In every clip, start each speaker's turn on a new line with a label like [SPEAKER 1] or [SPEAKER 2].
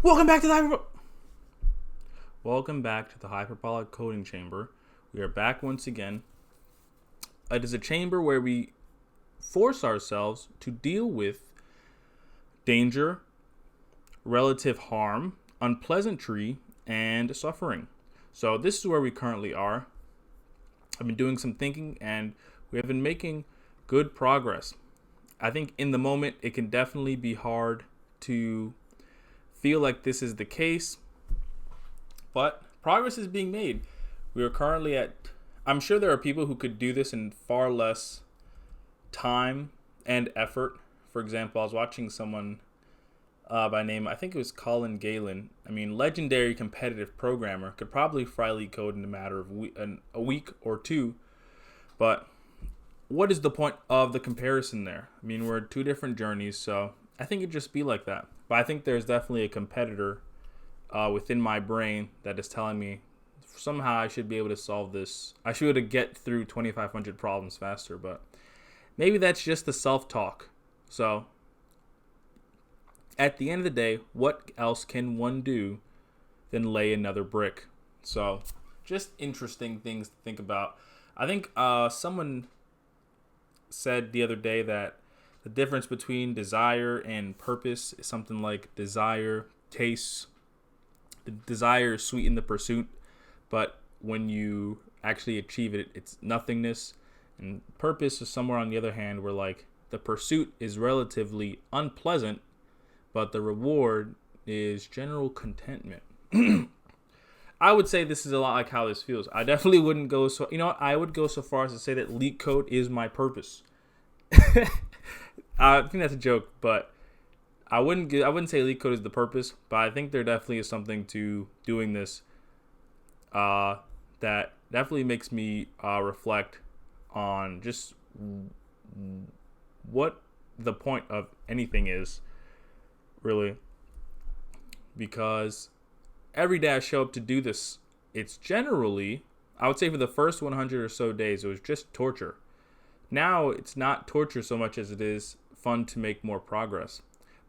[SPEAKER 1] Welcome back to the hyperbolic coding chamber. We are back once again. It is a chamber where we force ourselves to deal with danger, relative harm, unpleasantry, and suffering. So this is where we currently are. I've been doing some thinking and we have been making good progress. I think in the moment it can definitely be hard to feel like this is the case, but progress is being made. We are currently I'm sure there are people who could do this in far less time and effort. For example, I was watching someone by name, I think it was Colin Galen. Legendary competitive programmer, could probably fry LeetCode in a matter of a week or two. But what is the point of the comparison there? We're two different journeys, so I think it'd just be like that. But I think there's definitely a competitor within my brain that is telling me somehow I should be able to solve this. I should be able to get through 2,500 problems faster, but maybe that's just the self-talk. So at the end of the day, what else can one do than lay another brick? So just interesting things to think about. I think someone said the other day that the difference between desire and purpose is something like desire tastes. The desire sweeten the pursuit, but when you actually achieve it, it's nothingness. And purpose is somewhere on the other hand where like the pursuit is relatively unpleasant, but the reward is general contentment. I would say this is a lot like how this feels. I definitely wouldn't go so, I would go so far as to say that LeetCode is my purpose. I think that's a joke, but I wouldn't say LeetCode is the purpose, but I think there definitely is something to doing this that definitely makes me reflect on just what the point of anything is, really. Because every day I show up to do this, it's generally, I would say for the first 100 or so days, it was just torture. Now it's not torture so much as it is fun to make more progress.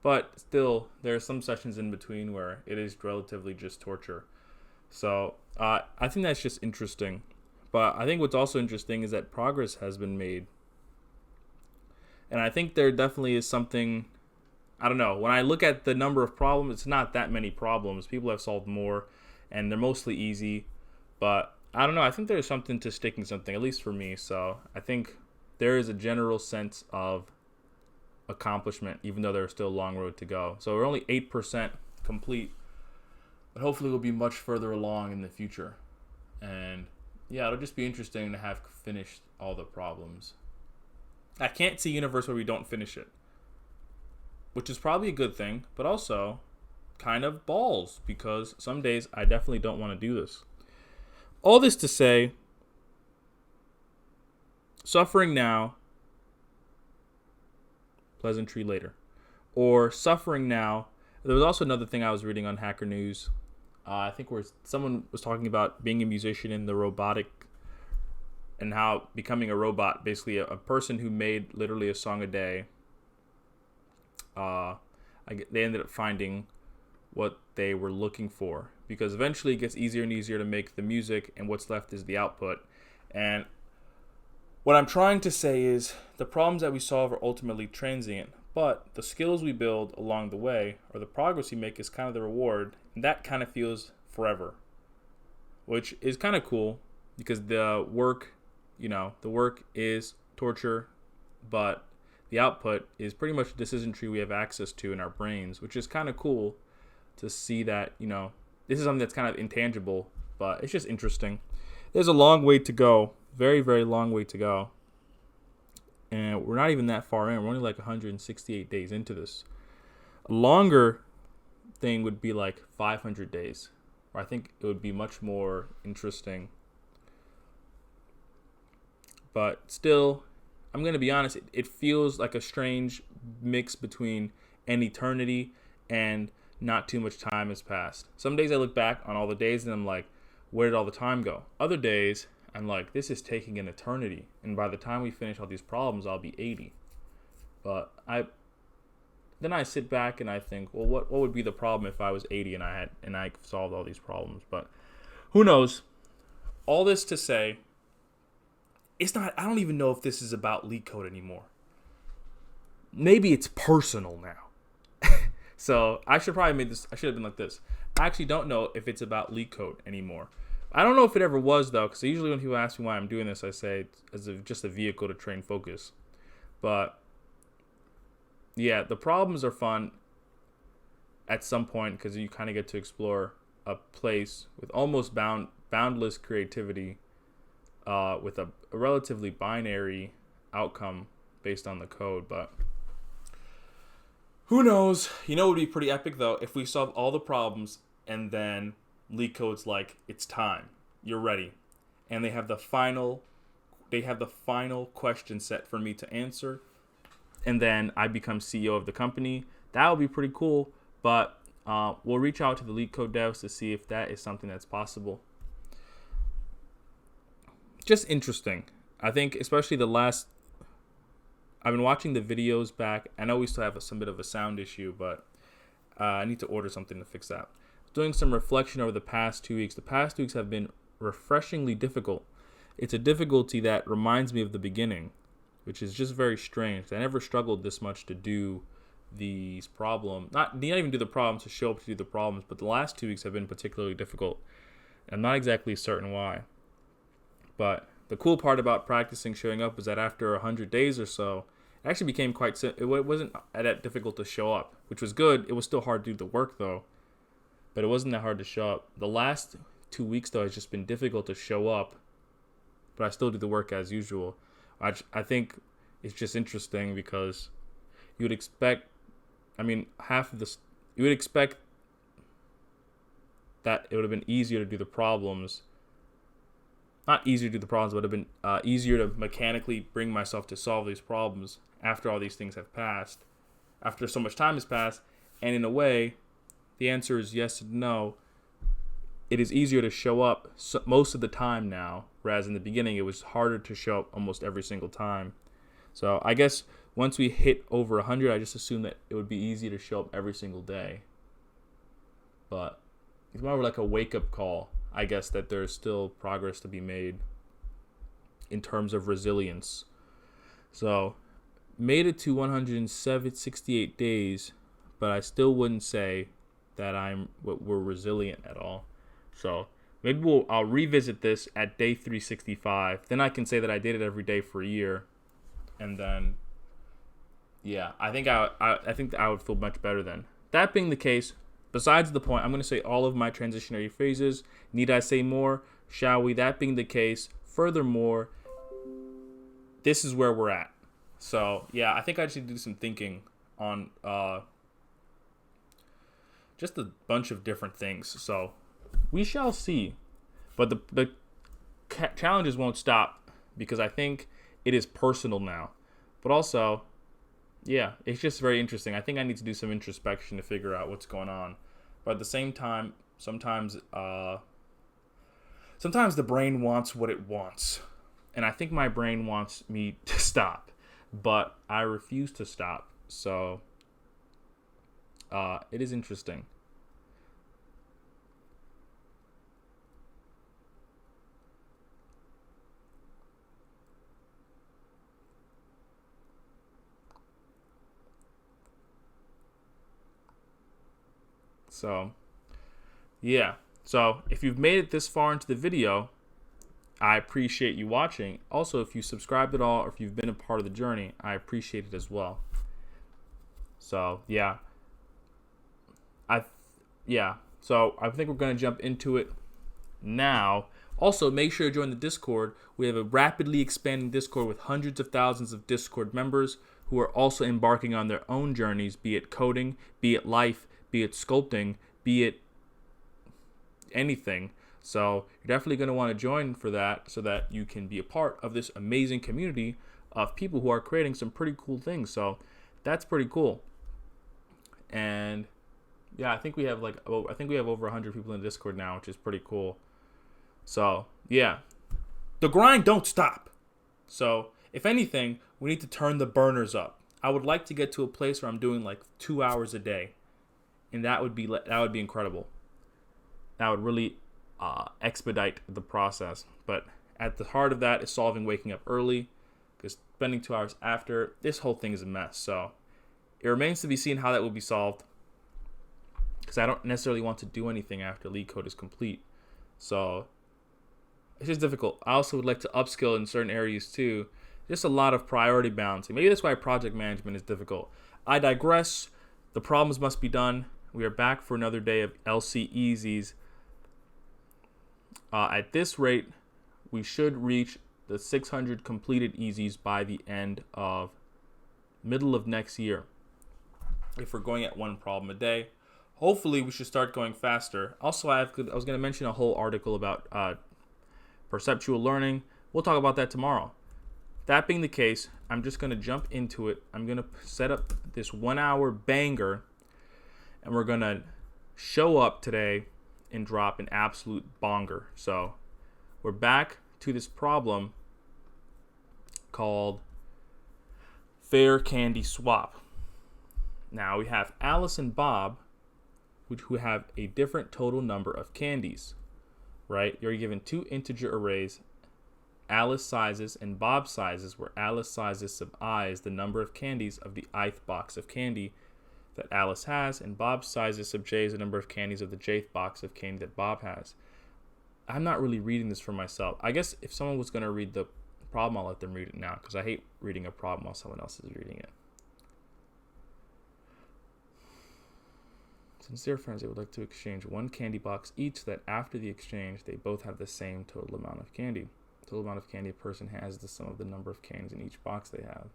[SPEAKER 1] But still, there are some sessions in between where it is relatively just torture. So I think that's just interesting. But I think what's also interesting is that progress has been made. And I think there definitely is something, I don't know, when I look at the number of problems, it's not that many problems. People have solved more, and they're mostly easy. But I don't know, I think there's something to sticking something, at least for me. So I think there is a general sense of accomplishment, even though there's still a long road to go. So we're only 8% complete, but hopefully we'll be much further along in the future. And yeah, it'll just be interesting to have finished all the problems. I can't see a universe where we don't finish it, which is probably a good thing, but also kind of balls, because some days I definitely don't want to do this. All this to say, suffering now, pleasantry later. Or suffering now. There was also another thing I was reading on Hacker News. I think where someone was talking about being a musician in the robotic and how becoming a robot, basically a person who made literally a song a day, they ended up finding what they were looking for, because eventually it gets easier and easier to make the music, and what's left is the output. And what I'm trying to say is the problems that we solve are ultimately transient, but the skills we build along the way, or the progress we make, is kind of the reward, and that kind of feels forever, which is kind of cool, because the work is torture, but the output is pretty much a decision tree we have access to in our brains, which is kind of cool to see that, this is something that's kind of intangible, but it's just interesting. There's a long way to go. Very, very long way to go. And we're not even that far in. We're only like 168 days into this. A longer thing would be like 500 days, where I think it would be much more interesting. But still, I'm going to be honest, it feels like a strange mix between an eternity and not too much time has passed. Some days I look back on all the days and I'm like, where did all the time go? Other days, I'm like, this is taking an eternity, and by the time we finish all these problems, I'll be 80. But then I sit back and I think, well, what would be the problem if I was 80 and I solved all these problems? But who knows? All this to say, it's not. I don't even know if this is about LeetCode anymore. Maybe it's personal now. So I should probably made this. I should have been like this. I actually don't know if it's about LeetCode anymore. I don't know if it ever was though, because usually when people ask me why I'm doing this, I say it's just a vehicle to train focus. But yeah, the problems are fun at some point because you kind of get to explore a place with almost boundless creativity, with a relatively binary outcome based on the code. But who knows? You know, it would be pretty epic though if we solve all the problems and then LeetCode's like, it's time, you're ready, and they have the final question set for me to answer, and then I become CEO of the company. That would be pretty cool. But we'll reach out to the LeetCode devs to see if that is something that's possible. Just interesting. I think especially I've been watching the videos back. I know we still have some bit of a sound issue, but I need to order something to fix that. Doing some reflection over the past 2 weeks. The past 2 weeks have been refreshingly difficult. It's a difficulty that reminds me of the beginning, which is just very strange. I never struggled this much to do these problems. Not even do the problems, to show up to do the problems, but the last 2 weeks have been particularly difficult. I'm not exactly certain why. But the cool part about practicing showing up is that after 100 days or so, it actually became it wasn't that difficult to show up, which was good. It was still hard to do the work though, but it wasn't that hard to show up. The last 2 weeks though has just been difficult to show up, but I still do the work as usual. I think it's just interesting because you would expect, you would expect that it would have been easier to do the problems. Not easier to do the problems, but it would have been easier to mechanically bring myself to solve these problems after all these things have passed, after so much time has passed. And in a way, the answer is yes and no. It is easier to show up most of the time now, whereas in the beginning it was harder to show up almost every single time. So I guess once we hit over 100, I just assumed that it would be easy to show up every single day. But it's more like a wake-up call, I guess, that there's still progress to be made in terms of resilience. So made it to 168 days, but I still wouldn't say that we're resilient at all. So maybe I'll revisit this at day 365. Then I can say that I did it every day for a year, and then I think I would feel much better then. That being the case, besides the point, I'm going to say all of my transitionary phases. Need I say more? Shall we? That being the case, furthermore, this is where we're at. So I think I should do some thinking on just a bunch of different things. So we shall see. But the challenges won't stop because I think it is personal now. But also, it's just very interesting. I think I need to do some introspection to figure out what's going on. But at the same time, sometimes the brain wants what it wants. And I think my brain wants me to stop. But I refuse to stop. So it is interesting. So, So, if you've made it this far into the video, I appreciate you watching. Also, if you subscribed at all or if you've been a part of the journey, I appreciate it as well. So, So, I think we're going to jump into it now. Also, make sure to join the Discord. We have a rapidly expanding Discord with hundreds of thousands of Discord members who are also embarking on their own journeys, be it coding, be it life, be it sculpting, be it anything. So you're definitely going to want to join for that so that you can be a part of this amazing community of people who are creating some pretty cool things. So that's pretty cool. And I think we have over 100 people in the Discord now, which is pretty cool. So the grind don't stop. So if anything, we need to turn the burners up. I would like to get to a place where I'm doing like 2 hours a day, and that would be incredible. That would really expedite the process. But at the heart of that is solving waking up early, because spending 2 hours after, this whole thing is a mess. So it remains to be seen how that will be solved, because I don't necessarily want to do anything after LeetCode is complete. So it's just difficult. I also would like to upskill in certain areas too. Just a lot of priority balancing. Maybe that's why project management is difficult. I digress. The problems must be done. We are back for another day of LC Easies. At this rate, we should reach the 600 completed Easies by the middle of next year. If we're going at one problem a day, hopefully we should start going faster. Also, I was going to mention a whole article about perceptual learning. We'll talk about that tomorrow. That being the case, I'm just going to jump into it. I'm going to set up this 1 hour banger, and we're going to show up today and drop an absolute bonger. So we're back to this problem called fair candy swap. Now we have Alice and Bob, who have a different total number of candies, right? You're given two integer arrays, Alice sizes and Bob sizes, where Alice sizes sub I is the number of candies of the ith box of candy that Alice has, and Bob sizes sub j is the number of candies of the jth box of candy that Bob has. I'm not really reading this for myself. I guess if someone was going to read the problem, I'll let them read it now, because I hate reading a problem while someone else is reading it. Since they're friends, they would like to exchange one candy box each, so that after the exchange, they both have the same total amount of candy. The total amount of candy a person has is the sum of the number of candies in each box they have.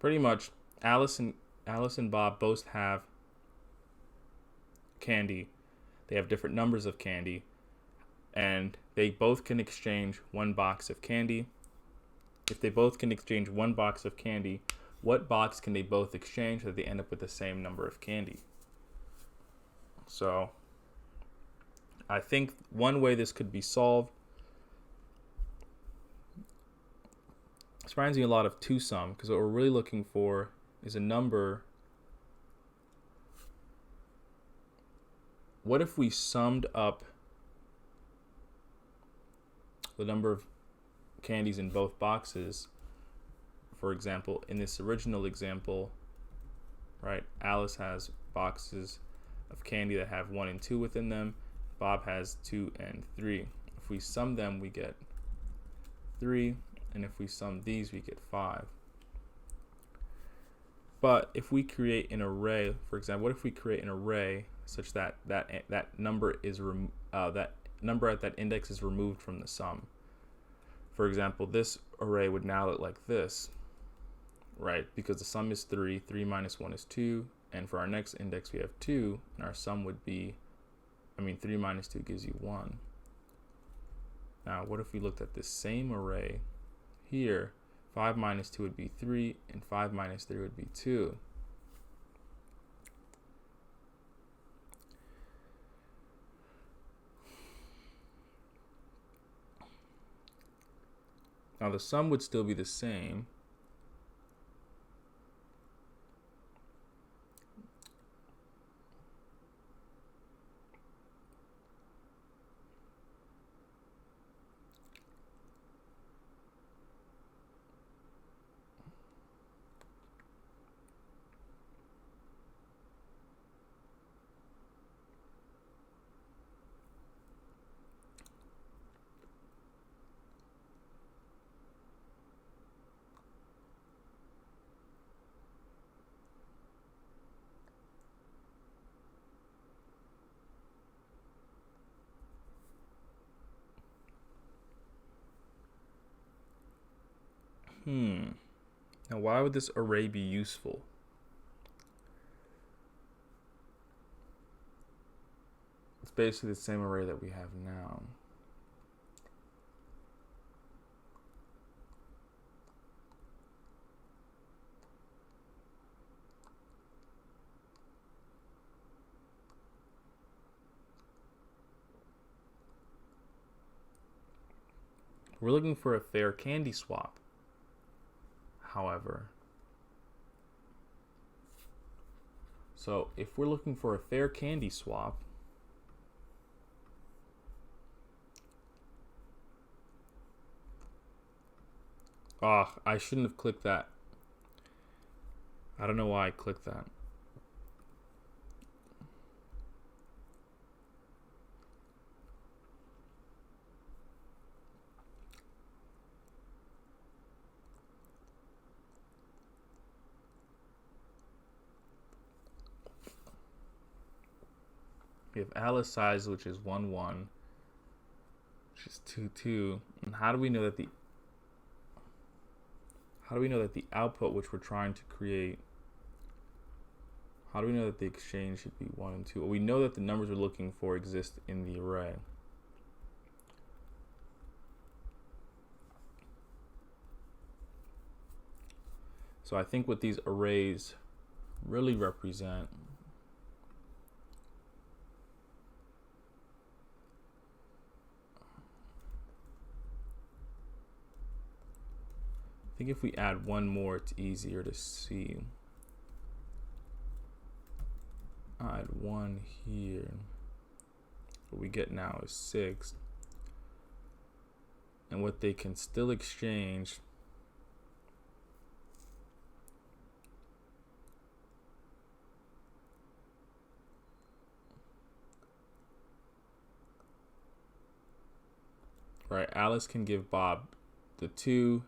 [SPEAKER 1] Pretty much, Alice and Bob both have candy. They have different numbers of candy, and they both can exchange one box of candy. If they both can exchange one box of candy, what box can they both exchange so that they end up with the same number of candy? So I think one way this could be solved, this reminds me a lot of two-sum, because what we're really looking for is a number. What if we summed up the number of candies in both boxes? For example, in this original example, right, Alice has boxes of candy that have 1 and 2 within them. Bob has 2 and 3. If we sum them, we get 3, and if we sum these, we get 5. But if we create an array, for example, what if we create an array such that that number at that index is removed from the sum? For example, this array would now look like this, right? Because the sum is 3, 3 minus 1 is 2, and for our next index we have 2, and our sum would be, 3 minus 2 gives you 1. Now, what if we looked at this same array here? 5 minus 2 would be 3, and 5 minus 3 would be 2. Now the sum would still be the same. Now, why would this array be useful? It's basically the same array that we have now. We're looking for a fair candy swap, however. So if we're looking for a fair candy swap, I shouldn't have clicked that. I don't know why I clicked that. We have Alice size, which is 1, 1, which is 2, 2. And how do we know that the output which we're trying to create, how do we know that the exchange should be 1 and 2? Well, we know that the numbers we're looking for exist in the array. So I think what these arrays really represent I think if we add one more, it's easier to see. I'll add 1 here. What we get now is 6. And what they can still exchange right, Alice can give Bob the 2,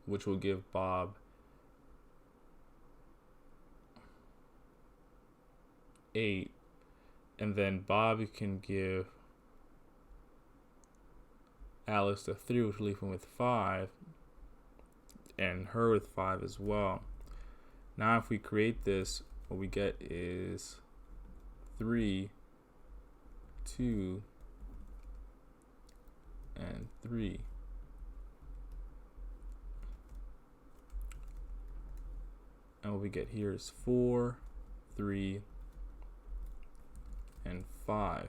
[SPEAKER 1] which will give Bob 8, and then Bob can give Alice the 3, which will leave him with 5, and her with 5 as well. Now if we create this, what we get is 3, 2, and 3. And what we get here is 4, 3, and 5.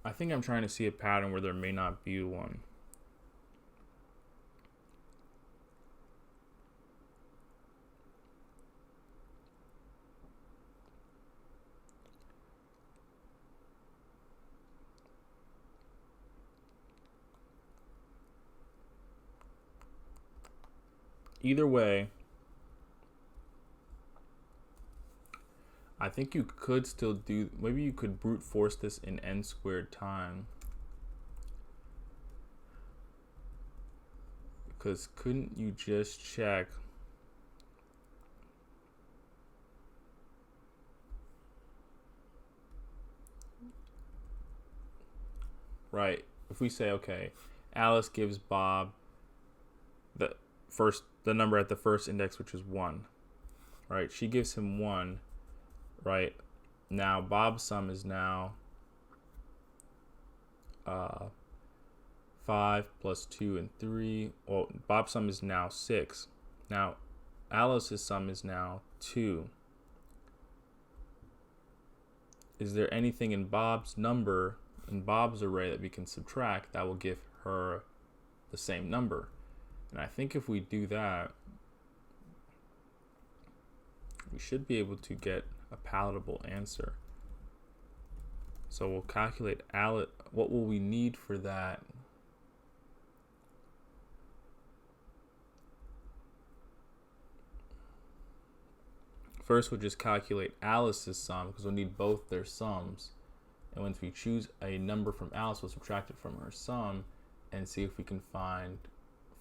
[SPEAKER 1] I think I'm trying to see a pattern where there may not be one. Either way, I think you could still do, maybe you could brute force this in n squared time. Because couldn't you just check right? If we say, okay, Alice gives Bob the number at the first index, which is 1, right? She gives him 1, right? Now Bob's sum is now 5 plus 2 and 3. Well, Bob's sum is now 6. Now Alice's sum is now 2. Is there anything in Bob's number, in Bob's array, that we can subtract that will give her the same number? And I think if we do that, we should be able to get a palatable answer. So we'll calculate what will we need for that? First, we'll just calculate Alice's sum because we'll need both their sums. And once we choose a number from Alice, we'll subtract it from her sum and see if we can find,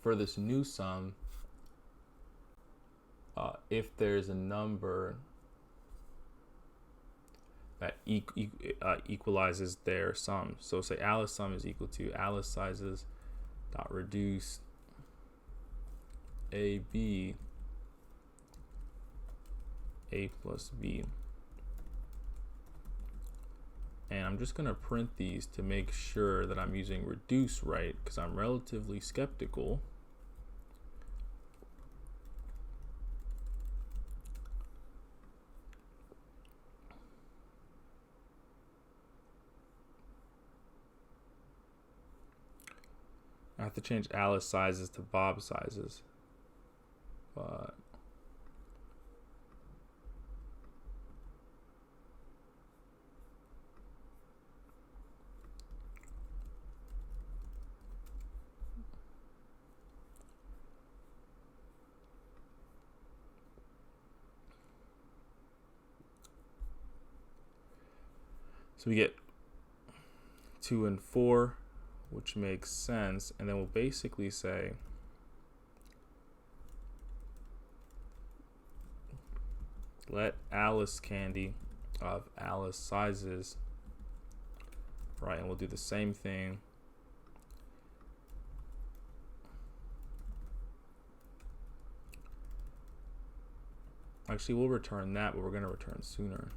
[SPEAKER 1] for this new sum, if there's a number that equalizes their sum. So say Alice sum is equal to Alice sizes dot reduce AB A plus B. And I'm just gonna print these to make sure that I'm using reduce right, because I'm relatively skeptical. I have to change Alice sizes to Bob sizes, but so we get 2 and 4, which makes sense. And then we'll basically say let Alice candy of Alice sizes, right? And we'll do the same thing. Actually, we'll return that, but we're going to return sooner.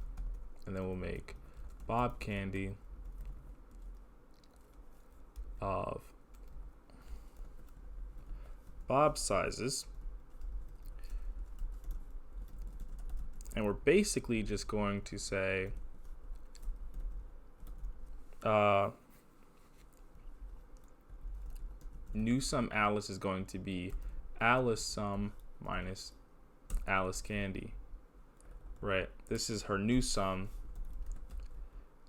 [SPEAKER 1] And then we'll make Bob candy of Bob sizes. And we're basically just going to say new sum Alice is going to be Alice sum minus Alice candy, right? This is her new sum.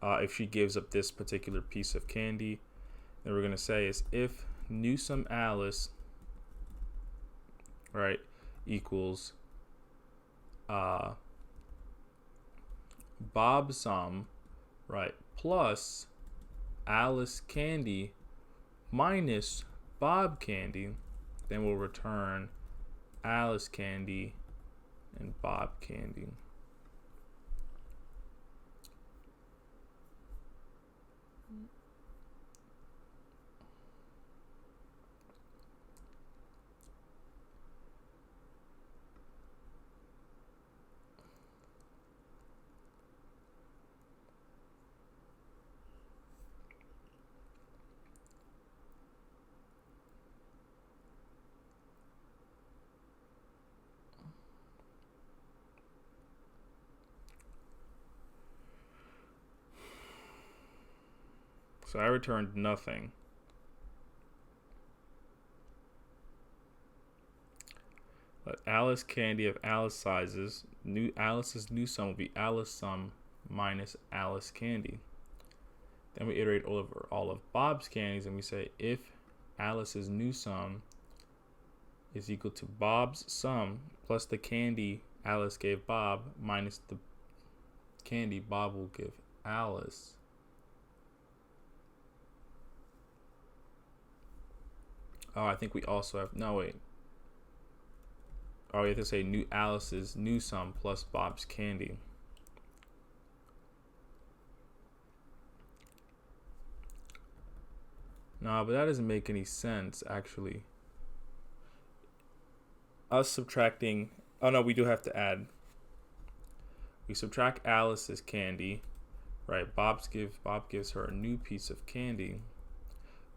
[SPEAKER 1] If she gives up this particular piece of candy, then we're going to say is if new sum Alice, right, equals Bob sum, right, plus Alice candy minus Bob candy, then we'll return Alice candy and Bob candy. So I returned nothing. But Alice candy of Alice sizes, Alice's new sum will be Alice sum minus Alice candy. Then we iterate over all of Bob's candies and we say if Alice's new sum is equal to Bob's sum plus the candy Alice gave Bob minus the candy Bob will give Alice. Oh, I think we also have, no wait. Oh, we have to say new Alice's new sum plus Bob's candy. No, but that doesn't make any sense, actually. Us subtracting, oh no, we do have to add. We subtract Alice's candy, right? Bob gives her a new piece of candy.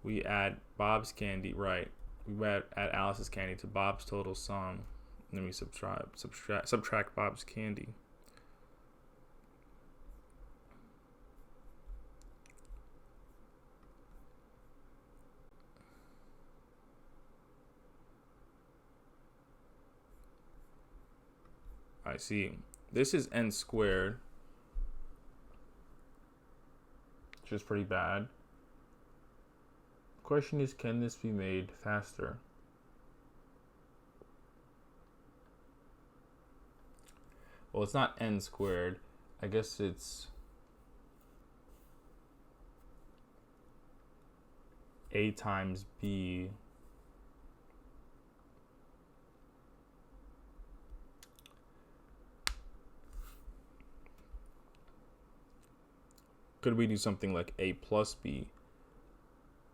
[SPEAKER 1] We add Bob's candy, right? We add Alice's candy to Bob's total sum. And then we subtract Bob's candy. I see. This is n squared, which is pretty bad. Question is, can this be made faster? Well, it's not n squared. I guess it's A times B could we do something like A plus B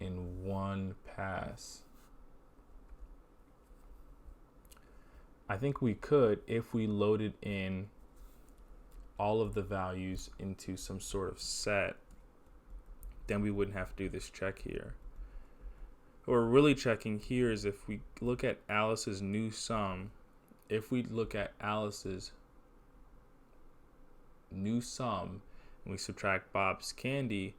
[SPEAKER 1] in one pass? I think we could if we loaded in all of the values into some sort of set. Then we wouldn't have to do this check here. What we're really checking here is if we look at Alice's new sum, if we look at Alice's new sum and we subtract Bob's candy,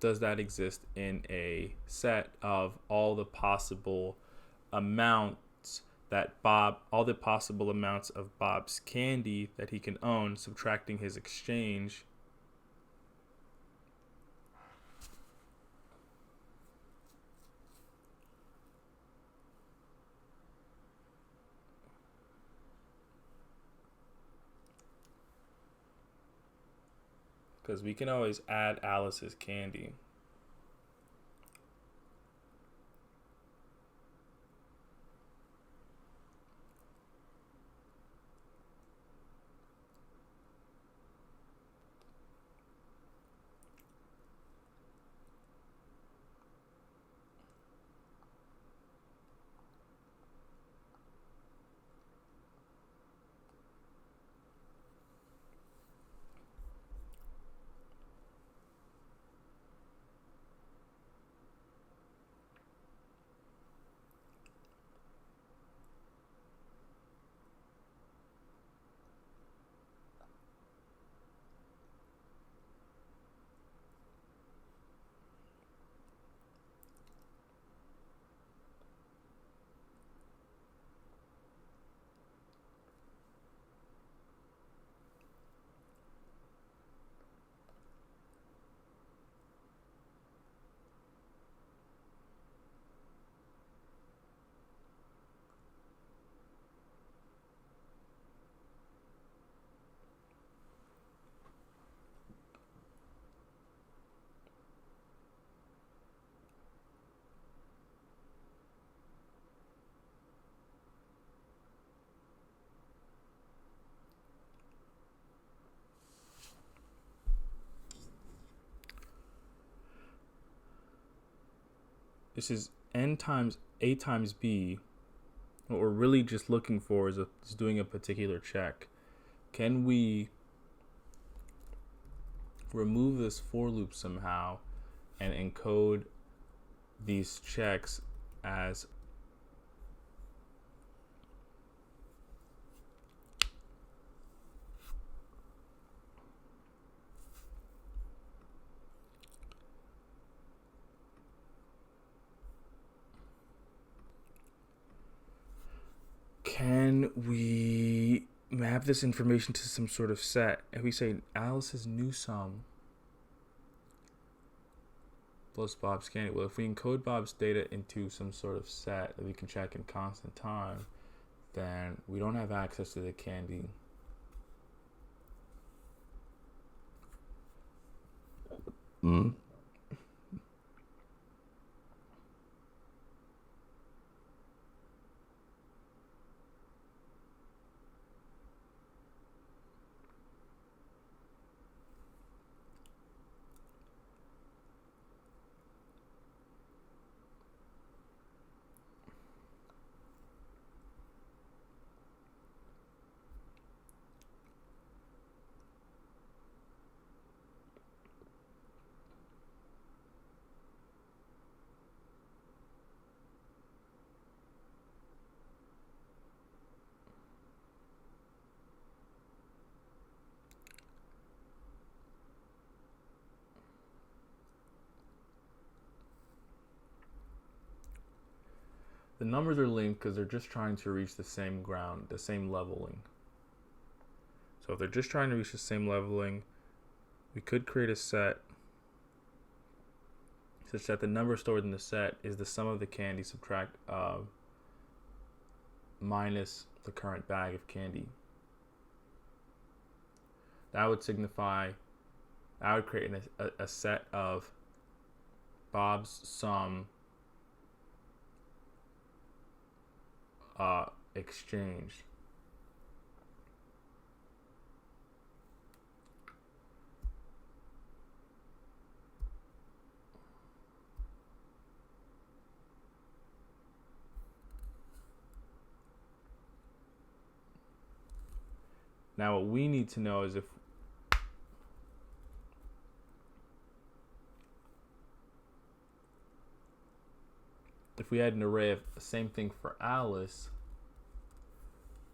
[SPEAKER 1] does that exist in a set of all the possible amounts all the possible amounts of Bob's candy that he can own, subtracting his exchange? Because we can always add Alice's candy. This is n times A times B. What we're really just looking for is doing a particular check. Can we remove this for loop somehow and encode these checks as can we map this information to some sort of set? If we say Alice's new sum plus Bob's candy, well, if we encode Bob's data into some sort of set that we can check in constant time, then we don't have access to the candy. The numbers are linked because they're just trying to reach the same ground, the same leveling. So if they're just trying to reach the same leveling, we could create a set such that the number stored in the set is the sum of the candy subtract minus the current bag of candy. That would signify, that would create a set of Bob's sum exchanged. Now what we need to know is if we had an array of the same thing for Alice,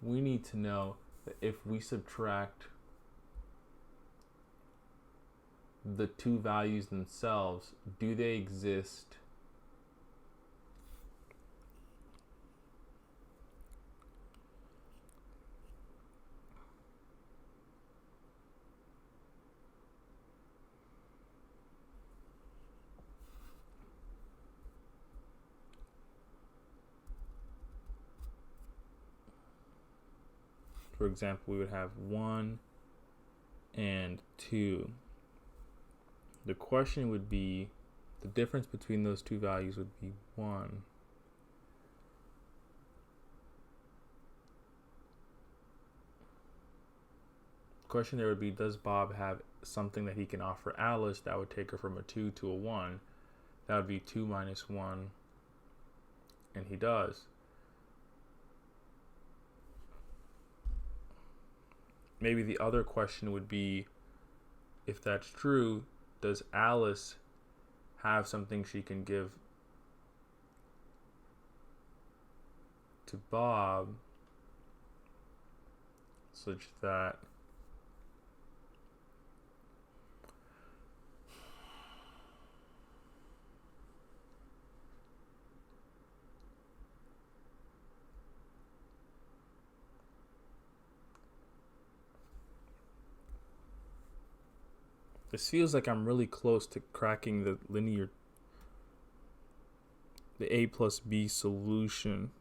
[SPEAKER 1] we need to know that if we subtract the two values themselves, do they exist for example, we would have 1 and 2. The question would be, the difference between those two values would be 1. The question there would be, does Bob have something that he can offer Alice that would take her from a 2 to a 1? That would be 2 minus 1, and he does. Maybe the other question would be, if that's true, does Alice have something she can give to Bob such that this feels like I'm really close to cracking the A plus B solution.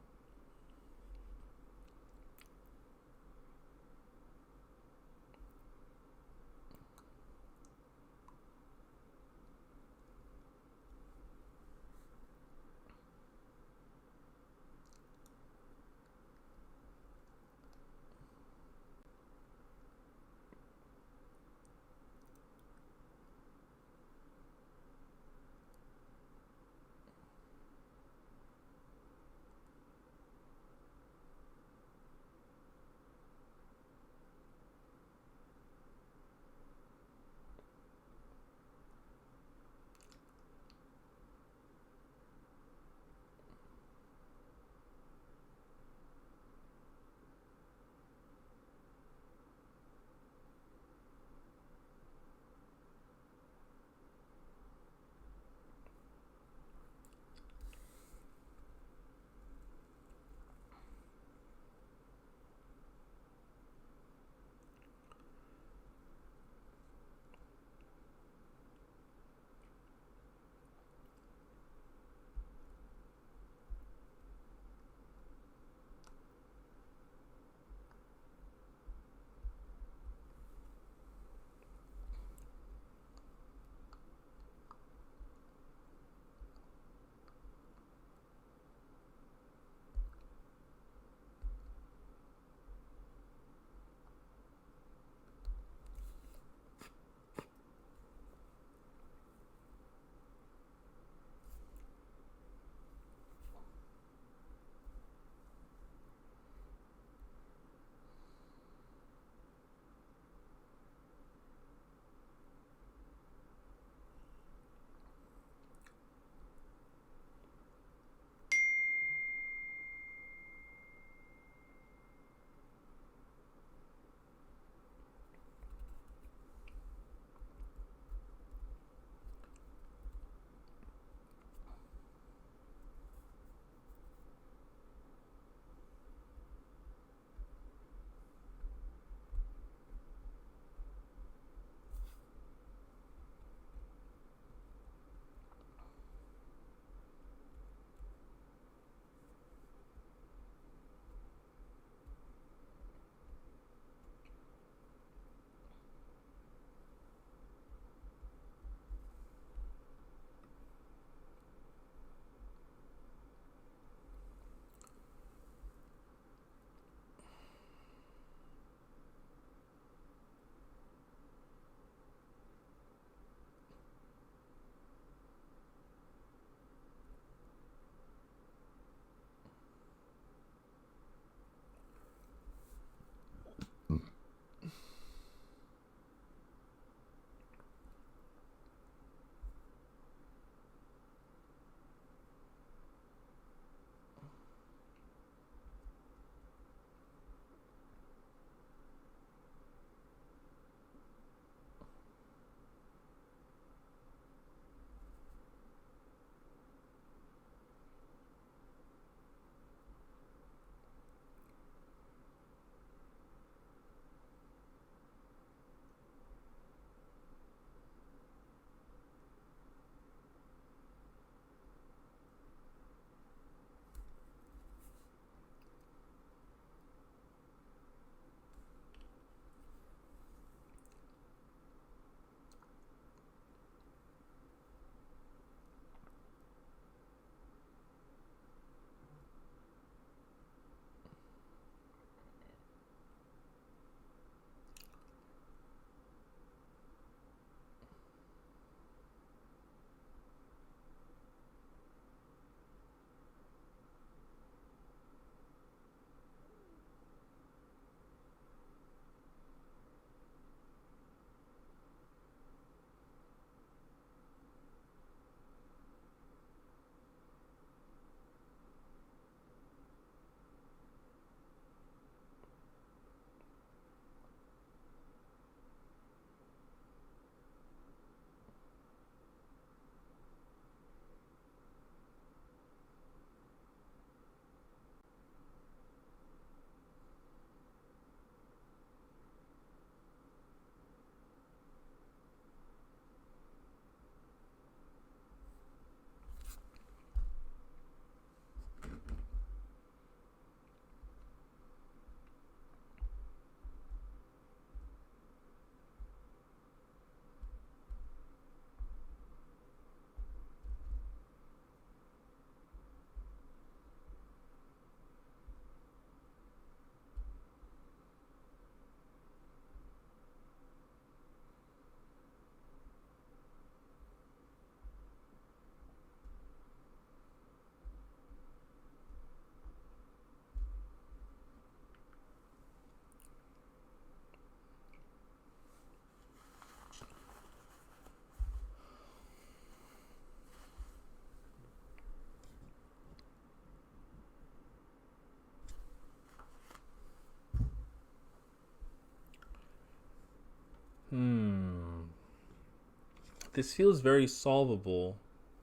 [SPEAKER 1] This feels very solvable.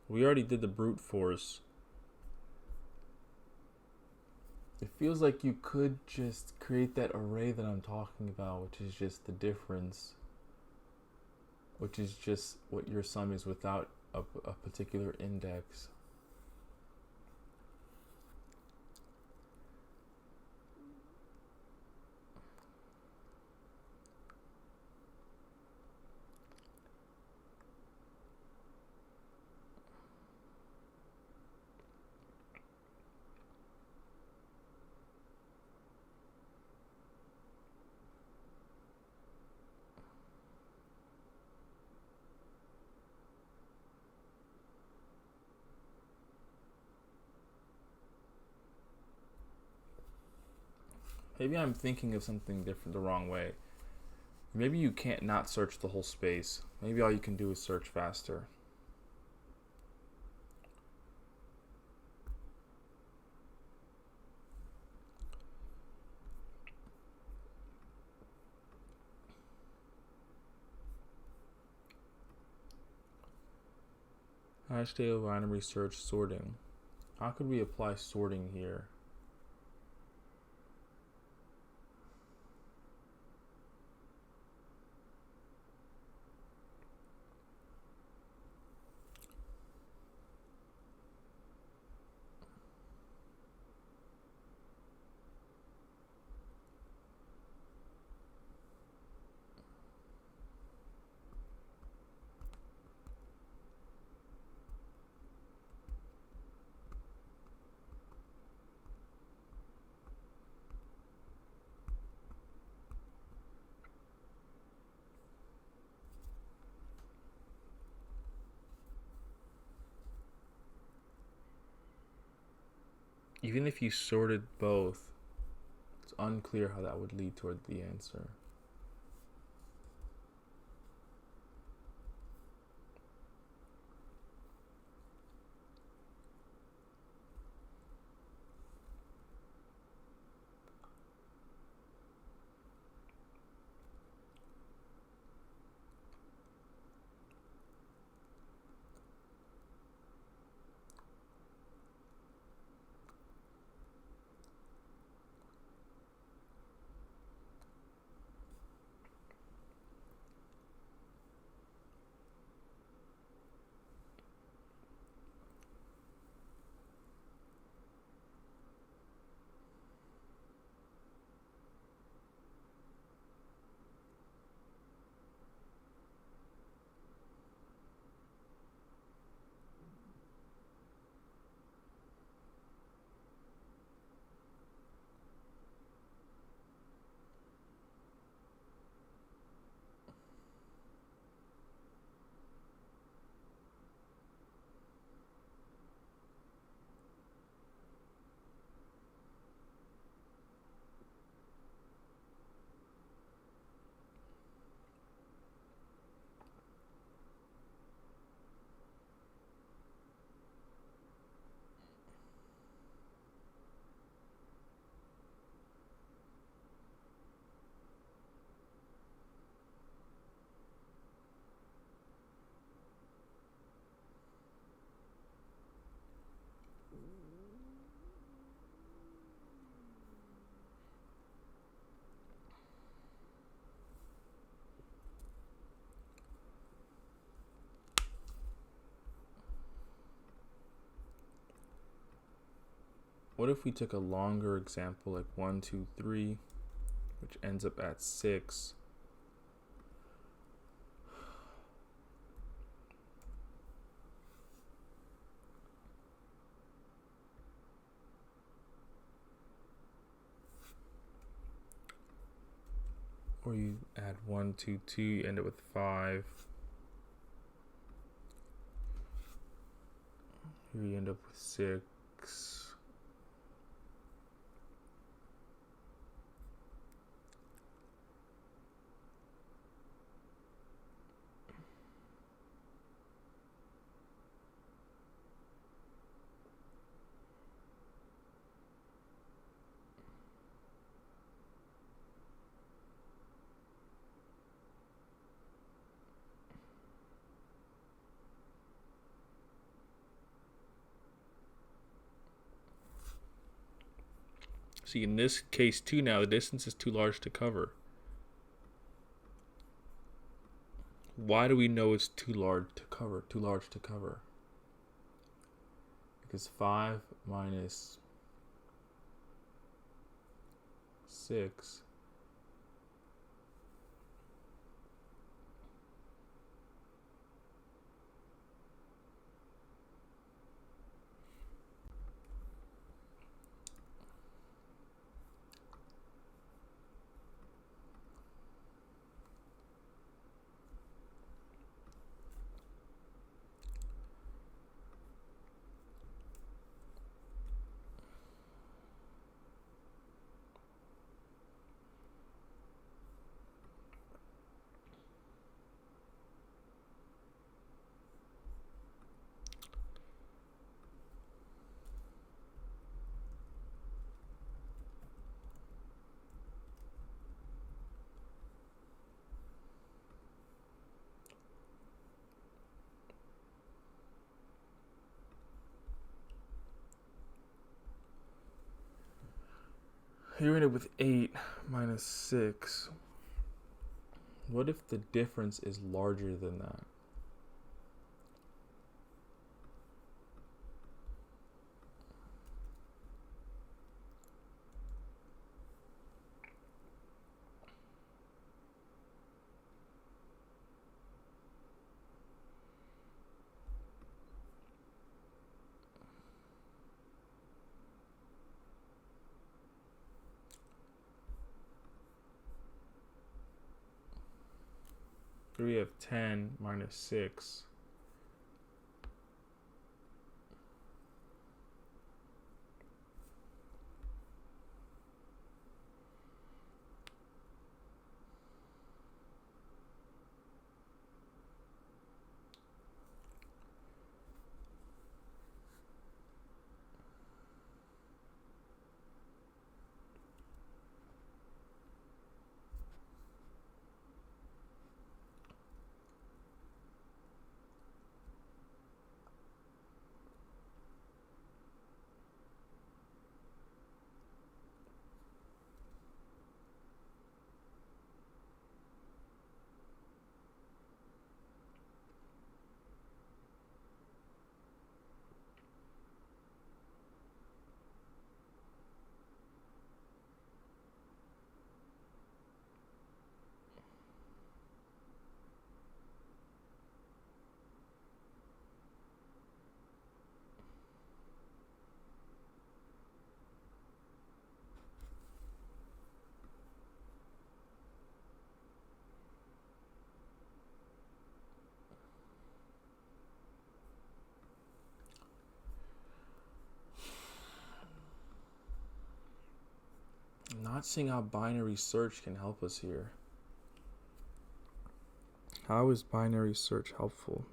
[SPEAKER 1] We already did the brute force. It feels like you could just create that array that I'm talking about, which is just the difference, which is just what your sum is without a particular index. Maybe I'm thinking of something different the wrong way. Maybe you can't not search the whole space. Maybe all you can do is search faster. Hashtag binary search sorting. How could we apply sorting here? Even if you sorted both, it's unclear how that would lead toward the answer. What if we took a longer example like 1, 2, 3, which ends up at 6? Or you add 1, 2, 2, you end up with 5. Here you end up with 6. See, in this case too now, the distance is too large to cover. Why do we know it's too large to cover? Because 5 minus 6 You're in it with 8 minus 6. What if the difference is larger than that? We have 10 minus 6. I'm not seeing how binary search can help us here. How is binary search helpful?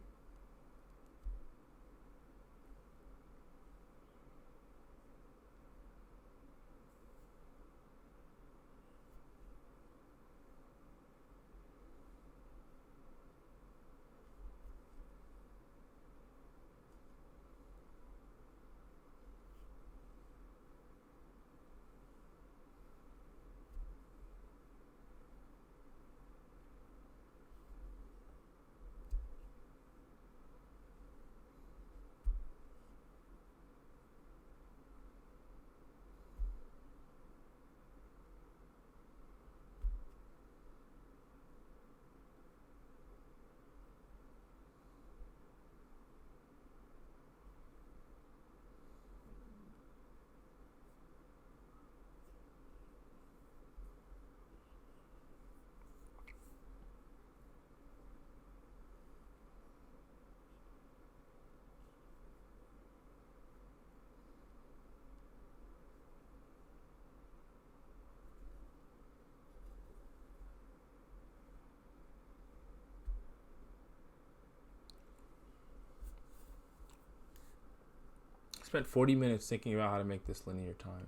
[SPEAKER 1] I spent 40 minutes thinking about how to make this linear time.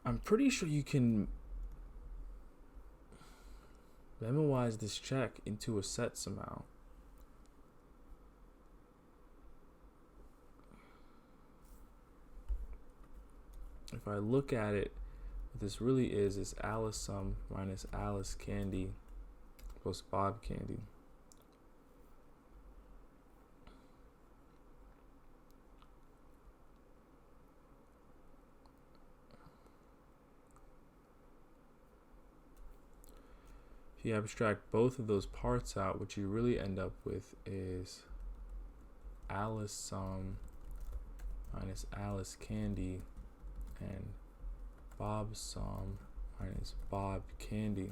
[SPEAKER 1] I'm pretty sure you can Memorize this check into a set somehow. If I look at it, what this really is Alice sum minus Alice candy plus Bob candy. If you abstract both of those parts out, what you really end up with is Alice sum minus Alice candy and Bob sum minus Bob candy.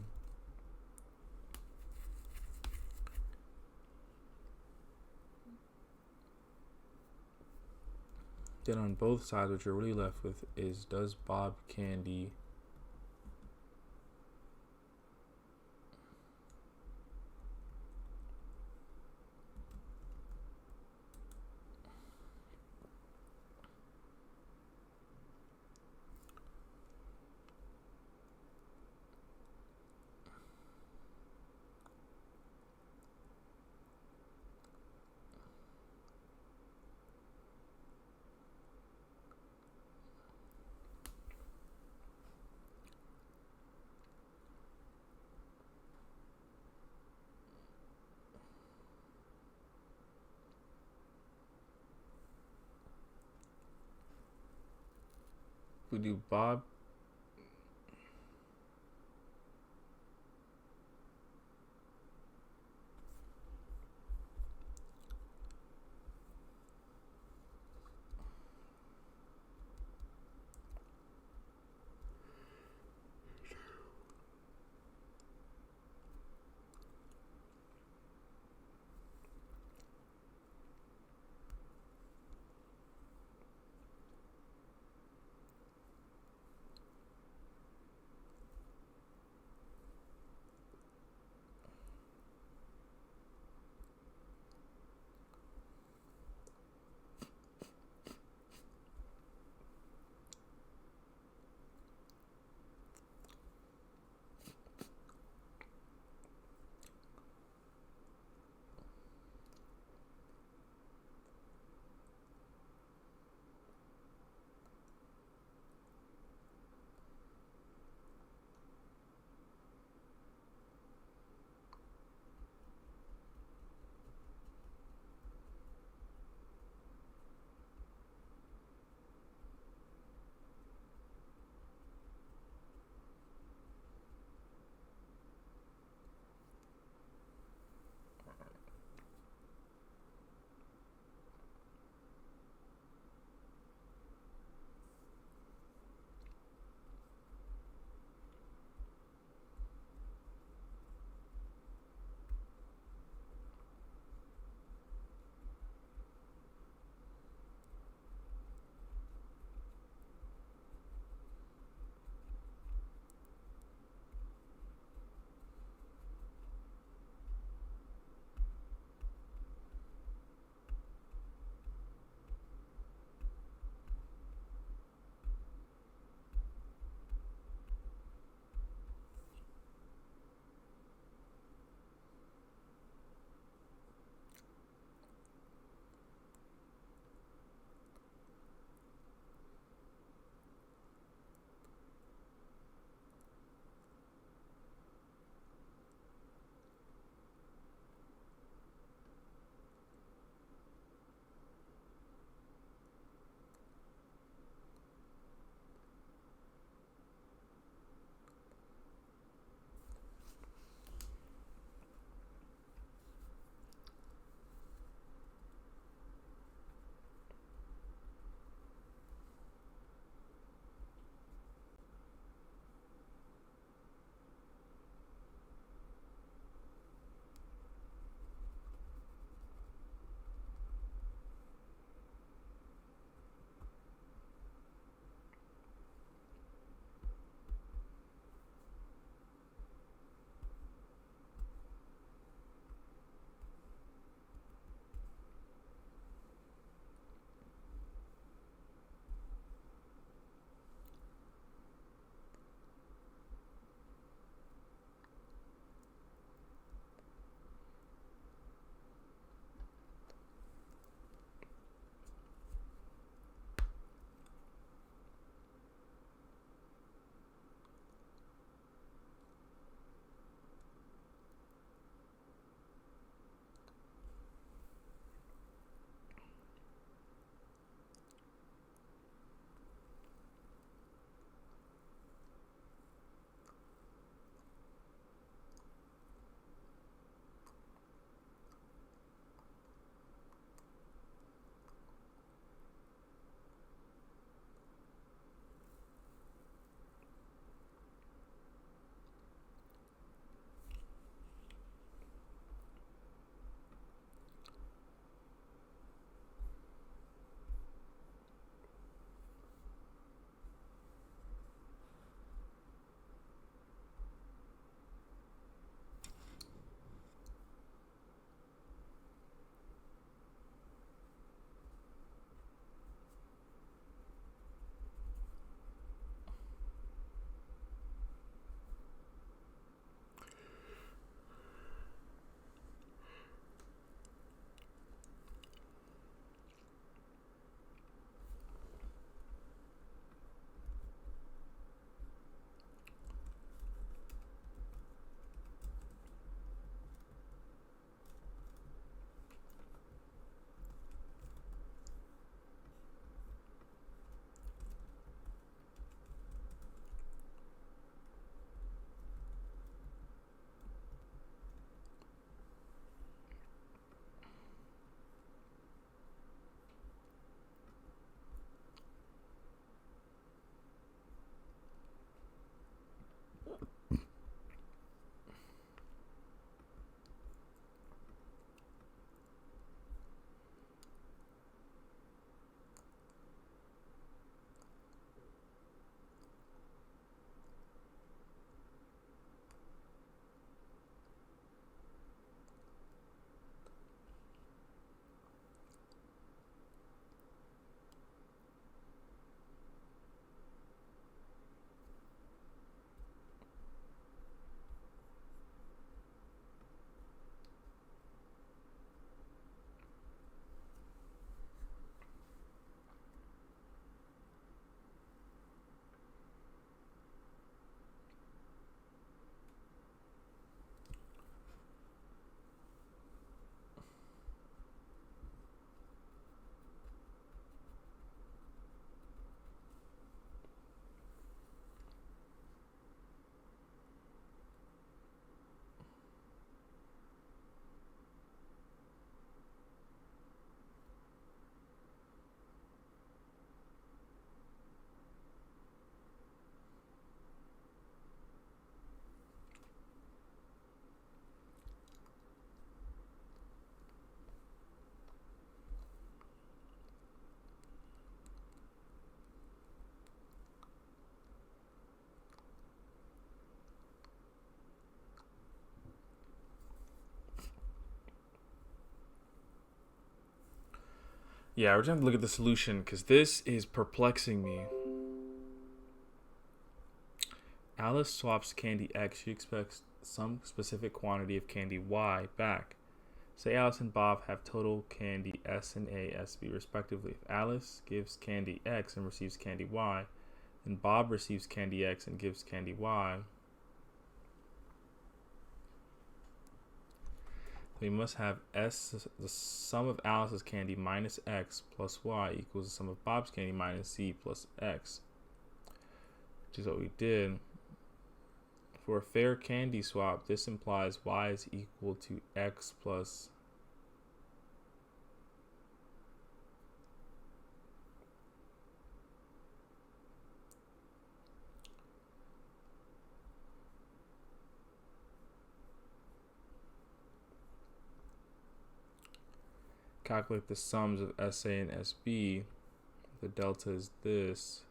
[SPEAKER 1] Then on both sides, what you're really left with is, does Bob candy we do Bob Yeah, we're trying to look at the solution because this is perplexing me. Alice swaps candy X. She expects some specific quantity of candy Y back. Say Alice and Bob have total candy S and A, S, B respectively. If Alice gives candy X and receives candy Y, then Bob receives candy X and gives candy Y. We must have S, the sum of Alice's candy minus X plus Y equals the sum of Bob's candy minus Z plus X, which is what we did. For a fair candy swap, this implies Y is equal to X plus calculate the sums of SA and SB. The delta is this.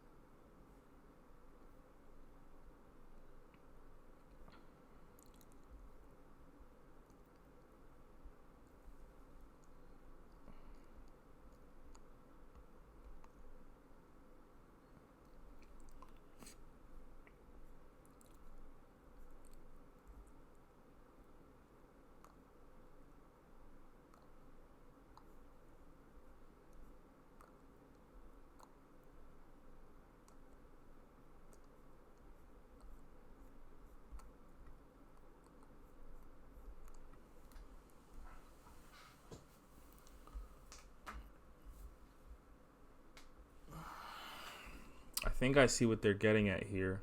[SPEAKER 1] I think I see what they're getting at here.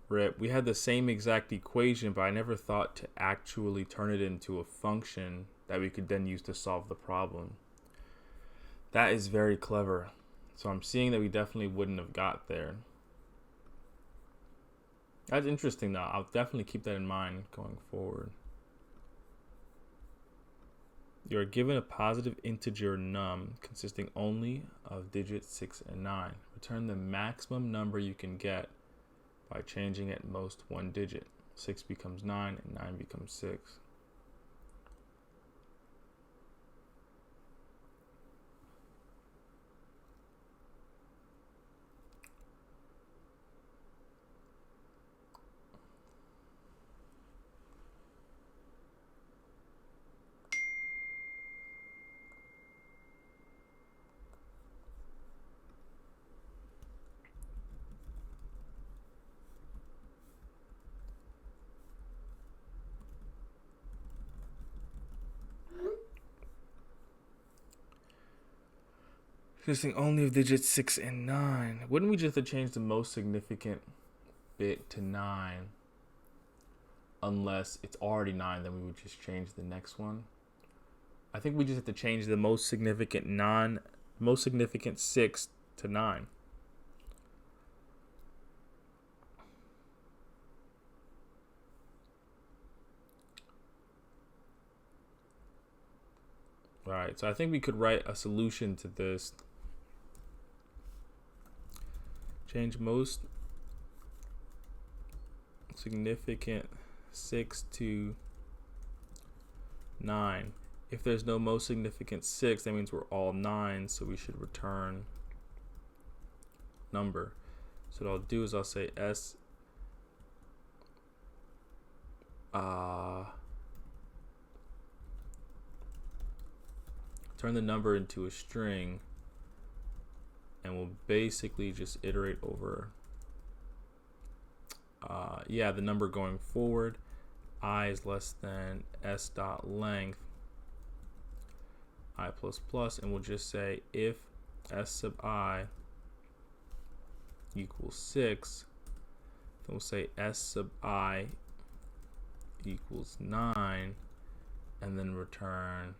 [SPEAKER 1] Rip, we had the same exact equation, but I never thought to actually turn it into a function that we could then use to solve the problem. That is very clever. So I'm seeing that we definitely wouldn't have got there. That's interesting though. I'll definitely keep that in mind going forward. You are given a positive integer num consisting only of digits 6 and 9. Return the maximum number you can get by changing at most one digit. 6 becomes 9 and 9 becomes 6. Consisting only of digits 6 and 9. Wouldn't we just have changed the most significant bit to 9? Unless it's already 9, then we would just change the next one. I think we just have to change the most significant 6 to 9. Right, so I think we could write a solution to this. Change most significant 6 to 9. If there's no most significant 6, that means we're all 9, so we should return number. So what I'll do is I'll say S turn the number into a string, and we'll basically just iterate over the number going forward. I is less than s dot length I plus plus, and we'll just say if s sub I equals 6, then we'll say s sub I equals 9, and then return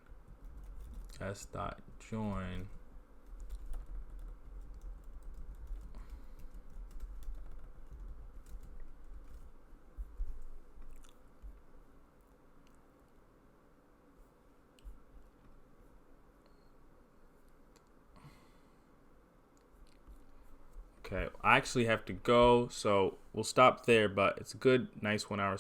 [SPEAKER 1] s dot join Okay, I actually have to go, so we'll stop there, but it's a good, nice 1 hour.